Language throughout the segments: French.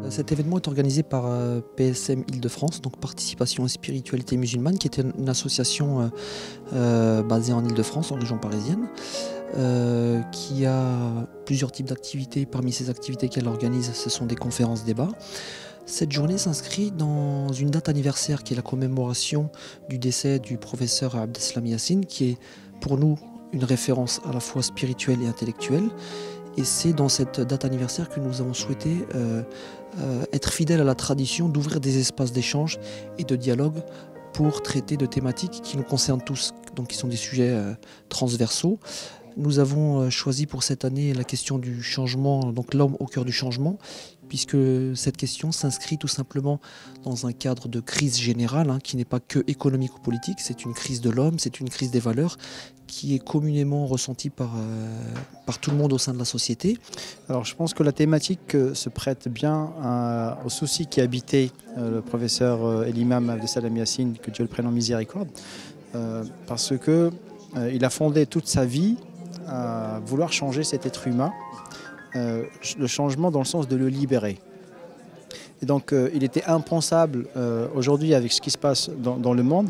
Cet événement est organisé par PSM Île-de-France, donc Participation et Spiritualité Musulmane, qui est une association basée en Île-de-France, en région parisienne, qui a plusieurs types d'activités. Parmi ces activités qu'elle organise, ce sont des conférences-débats. Cette journée s'inscrit dans une date anniversaire qui est la commémoration du décès du professeur Abdeslam Yassine, qui est pour nous une référence à la fois spirituelle et intellectuelle. Et c'est dans cette date anniversaire que nous avons souhaité être fidèles à la tradition d'ouvrir des espaces d'échange et de dialogue pour traiter de thématiques qui nous concernent tous, donc qui sont des sujets transversaux. Nous avons choisi pour cette année la question du changement, donc l'homme au cœur du changement, puisque cette question s'inscrit tout simplement dans un cadre de crise générale, qui n'est pas que économique ou politique, c'est une crise de l'homme, c'est une crise des valeurs qui est communément ressentie par tout le monde au sein de la société. Alors je pense que la thématique se prête bien aux soucis qui habitaient le professeur et l'imam Abdeslam Yassine, que Dieu le prenne en miséricorde, parce qu'il a fondé toute sa vie à vouloir changer cet être humain, le changement dans le sens de le libérer. Et donc il était impensable aujourd'hui avec ce qui se passe dans le monde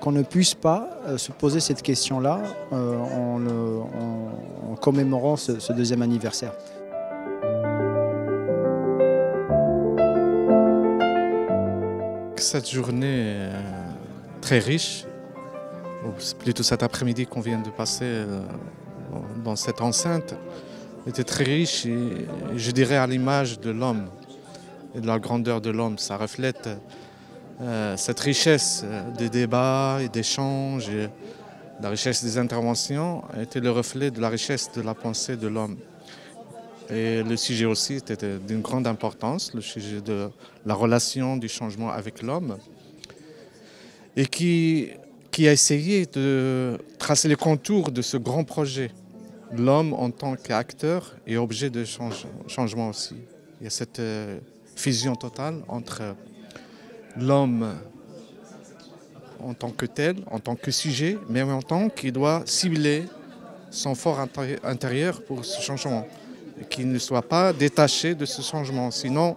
qu'on ne puisse pas se poser cette question-là en commémorant ce deuxième anniversaire. Cette journée très riche, ou plutôt cet après-midi qu'on vient de passer dans cette enceinte, était très riche et je dirais à l'image de l'homme et de la grandeur de l'homme. Ça reflète cette richesse des débats et d'échanges, et la richesse des interventions était le reflet de la richesse de la pensée de l'homme. Et le sujet aussi était d'une grande importance, le sujet de la relation du changement avec l'homme, et qui a essayé de tracer les contours de ce grand projet. L'homme en tant qu'acteur et objet de changement aussi. Il y a cette fusion totale entre l'homme en tant que tel, en tant que sujet, mais en tant qu'il doit cibler son fort intérieur pour ce changement, et qu'il ne soit pas détaché de ce changement. Sinon,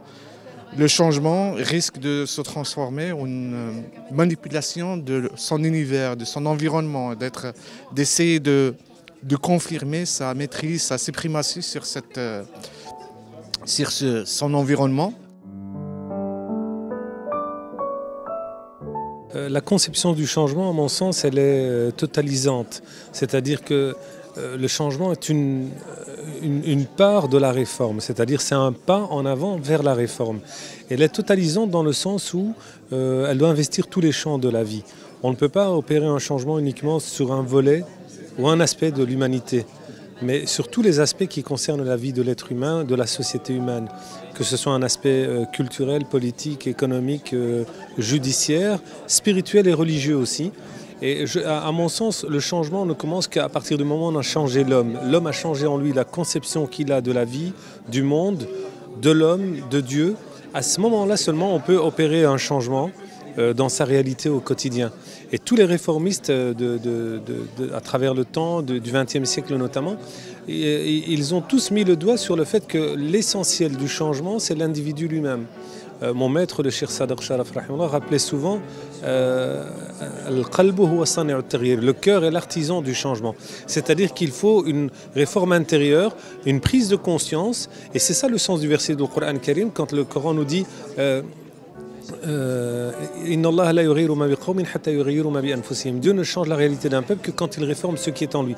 le changement risque de se transformer en une manipulation de son univers, de son environnement, d'essayer de confirmer sa maîtrise, sa suprématie sur son environnement. La conception du changement, à mon sens, elle est totalisante. C'est-à-dire que le changement est une part de la réforme. C'est-à-dire c'est un pas en avant vers la réforme. Elle est totalisante dans le sens où elle doit investir tous les champs de la vie. On ne peut pas opérer un changement uniquement sur un volet ou un aspect de l'humanité, mais sur tous les aspects qui concernent la vie de l'être humain, de la société humaine, que ce soit un aspect culturel, politique, économique, judiciaire, spirituel et religieux aussi. Et à mon sens, le changement ne commence qu'à partir du moment où on a changé l'homme. L'homme a changé en lui la conception qu'il a de la vie, du monde, de l'homme, de Dieu. À ce moment-là seulement, on peut opérer un changement dans sa réalité au quotidien. Et tous les réformistes à travers le temps, du XXe siècle notamment, ils ont tous mis le doigt sur le fait que l'essentiel du changement, c'est l'individu lui-même. Mon maître, le Cheikh Sadr Sharaf, rappelait souvent le cœur est l'artisan du changement. C'est-à-dire qu'il faut une réforme intérieure, une prise de conscience. Et c'est ça le sens du verset du Coran Karim, quand le Coran nous dit Dieu ne change la réalité d'un peuple que quand il réforme ce qui est en lui.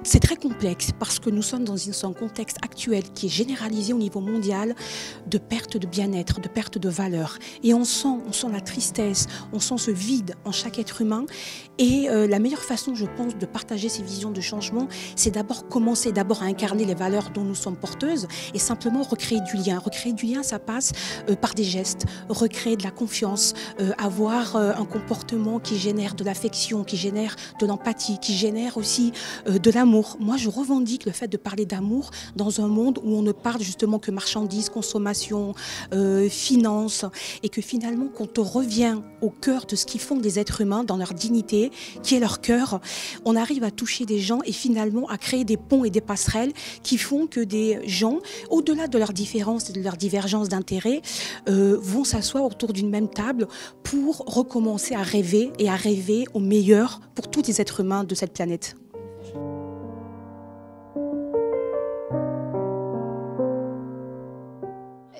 C'est très complexe parce que nous sommes dans un contexte actuel qui est généralisé au niveau mondial de perte de bien-être, de perte de valeur. Et on sent la tristesse, on sent ce vide en chaque être humain. Et la meilleure façon, je pense, de partager ces visions de changement, c'est commencer à incarner les valeurs dont nous sommes porteuses et simplement recréer du lien. Recréer du lien, ça passe par des gestes, recréer de la confiance, avoir un comportement qui génère de l'affection, qui génère de l'empathie, qui génère aussi de l'amour. Moi, je revendique le fait de parler d'amour dans un monde où on ne parle justement que marchandises, consommation, finances, et que finalement, quand on revient au cœur de ce qu'ils font des êtres humains, dans leur dignité, qui est leur cœur, on arrive à toucher des gens et finalement à créer des ponts et des passerelles qui font que des gens, au-delà de leurs différences et de leurs divergences d'intérêts, vont s'asseoir autour d'une même table pour recommencer à rêver et à rêver au meilleur pour tous les êtres humains de cette planète.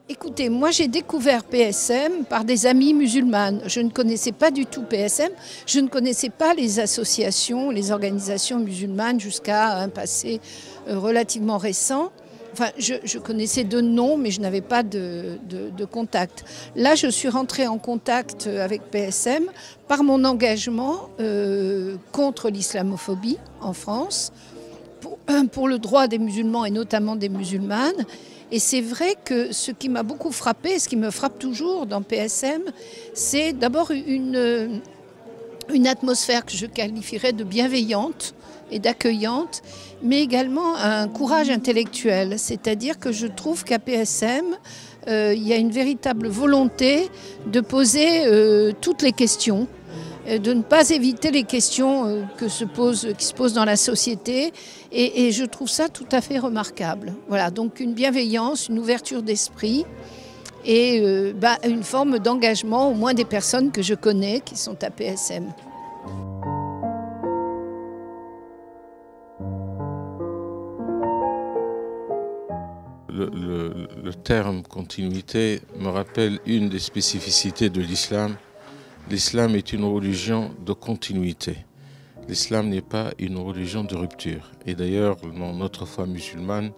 Écoutez, moi j'ai découvert PSM par des amies musulmanes. Je ne connaissais pas du tout PSM, je ne connaissais pas les associations, les organisations musulmanes jusqu'à un passé relativement récent. Enfin, je connaissais de nom, mais je n'avais pas de contact. Là, je suis rentrée en contact avec PSM par mon engagement contre l'islamophobie en France, pour le droit des musulmans et notamment des musulmanes. Et c'est vrai que ce qui m'a beaucoup frappé, ce qui me frappe toujours dans PSM, c'est d'abord une atmosphère que je qualifierais de bienveillante et d'accueillante, mais également un courage intellectuel. C'est-à-dire que je trouve qu'à PSM, il y a une véritable volonté de poser toutes les questions, de ne pas éviter les questions qui se posent dans la société. Et je trouve ça tout à fait remarquable. Voilà, donc une bienveillance, une ouverture d'esprit et une forme d'engagement, au moins des personnes que je connais qui sont à PSM. Le terme continuité me rappelle une des spécificités de l'islam. L'islam est une religion de continuité. L'islam n'est pas une religion de rupture. Et d'ailleurs, dans notre foi musulmane,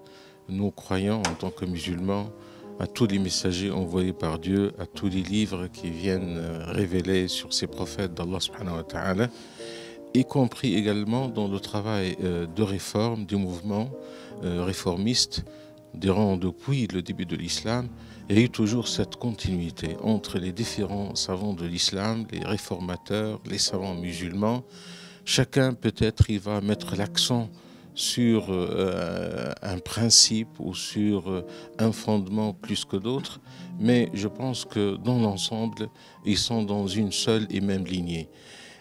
nous croyons en tant que musulmans à tous les messagers envoyés par Dieu, à tous les livres qui viennent révéler sur ces prophètes d'Allah subhanahu wa ta'ala, y compris également dans le travail de réforme du mouvement réformiste depuis le début de l'islam. Il y a eu toujours cette continuité entre les différents savants de l'islam, les réformateurs, les savants musulmans. Chacun peut-être il va mettre l'accent sur un principe ou sur un fondement plus que d'autres, mais je pense que dans l'ensemble, ils sont dans une seule et même lignée.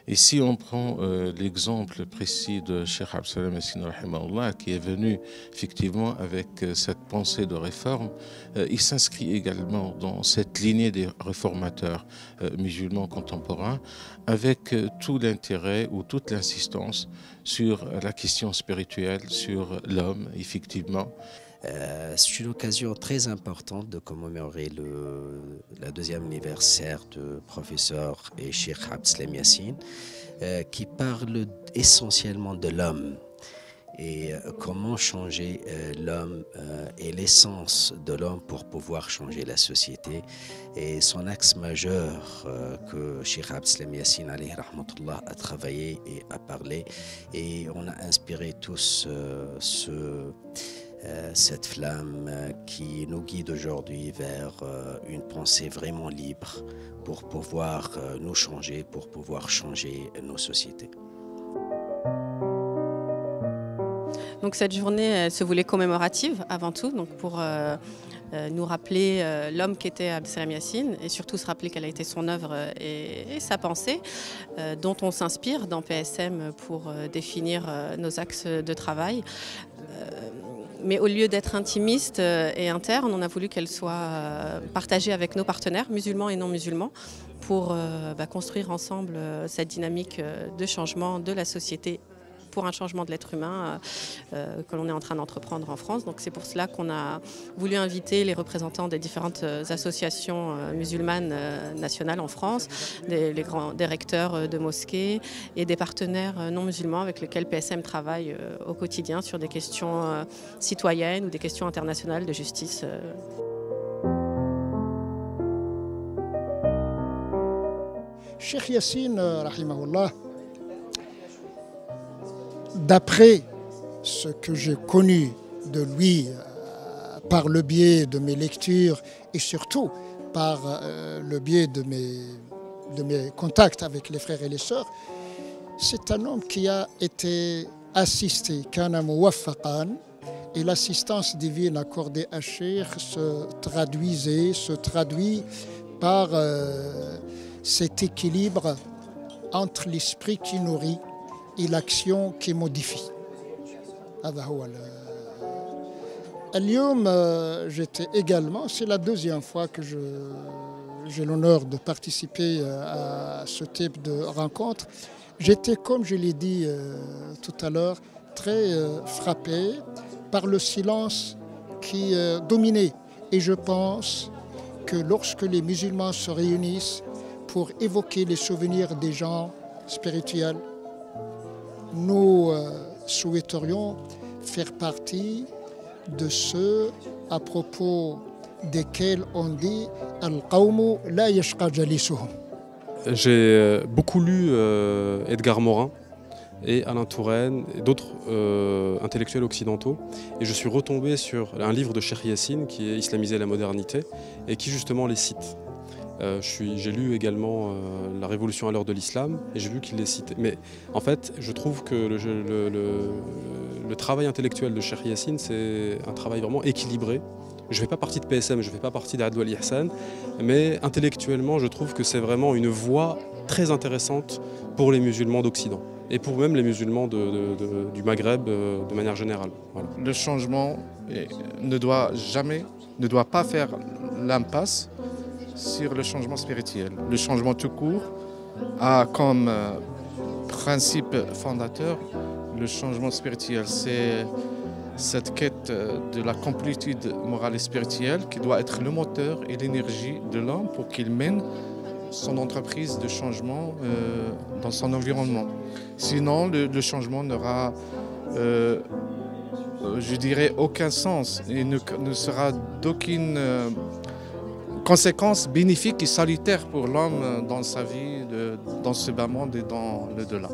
Et si on prend l'exemple précis de Cheikh Abdeslam Yassine rahimahullah, qui est venu effectivement avec cette pensée de réforme, il s'inscrit également dans cette lignée des réformateurs musulmans contemporains, avec tout l'intérêt ou toute l'insistance sur la question spirituelle, sur l'homme, effectivement. C'est une occasion très importante de commémorer la deuxième anniversaire de professeur et Cheikh Abdeslam Yassine, qui parle essentiellement de l'homme et comment changer l'homme et l'essence de l'homme pour pouvoir changer la société. Et son axe majeur que Cheikh Abdeslam Yassine alayhi rahmatullah a travaillé et a parlé, et on a inspiré tous cette flamme qui nous guide aujourd'hui vers une pensée vraiment libre pour pouvoir nous changer, pour pouvoir changer nos sociétés. Donc cette journée elle se voulait commémorative avant tout, donc pour nous rappeler l'homme qu'était Abdeslam Yassine et surtout se rappeler quelle a été son œuvre et sa pensée dont on s'inspire dans PSM pour définir nos axes de travail. Mais au lieu d'être intimiste et interne, on a voulu qu'elle soit partagée avec nos partenaires musulmans et non musulmans pour construire ensemble cette dynamique de changement de la société pour un changement de l'être humain que l'on est en train d'entreprendre en France. Donc c'est pour cela qu'on a voulu inviter les représentants des différentes associations musulmanes nationales en France, des recteurs de mosquées et des partenaires non musulmans avec lesquels PSM travaille au quotidien sur des questions citoyennes ou des questions internationales de justice. Cheikh Yassine, rahimahullah, d'après ce que j'ai connu de lui par le biais de mes lectures et surtout par le biais de mes contacts avec les frères et les sœurs, c'est un homme qui a été assisté, kana muwaffaqan, et l'assistance divine accordée à Cheikh se traduit par cet équilibre entre l'esprit qui nourrit et l'action qui modifie. J'étais également, c'est la deuxième fois que j'ai l'honneur de participer à ce type de rencontre. J'étais, comme je l'ai dit tout à l'heure, très frappé par le silence qui dominait. Et je pense que lorsque les musulmans se réunissent pour évoquer les souvenirs des gens spirituels, nous souhaiterions faire partie de ceux à propos desquels on dit « Al-Qawmu la yashqa jalisuhum ». J'ai beaucoup lu Edgar Morin et Alain Touraine et d'autres intellectuels occidentaux. Et je suis retombé sur un livre de Cheikh Yassine qui est Islamiser la modernité et qui justement les cite. J'ai lu également La Révolution à l'heure de l'islam et j'ai vu qu'il les citait. Mais en fait, je trouve que le travail intellectuel de Cheikh Yassine, c'est un travail vraiment équilibré. Je ne fais pas partie de PSM, je ne fais pas partie d'Adou Ali Hassan, mais intellectuellement, je trouve que c'est vraiment une voie très intéressante pour les musulmans d'Occident et pour même les musulmans du Maghreb de manière générale. Voilà. Le changement ne doit pas faire l'impasse sur le changement spirituel. Le changement tout court a comme principe fondateur le changement spirituel. C'est cette quête de la complétude morale et spirituelle qui doit être le moteur et l'énergie de l'homme pour qu'il mène son entreprise de changement dans son environnement. Sinon, le changement n'aura, je dirais, aucun sens et ne sera d'aucune conséquence bénéfique et salutaire pour l'homme dans sa vie, dans ce bas monde et dans le delà.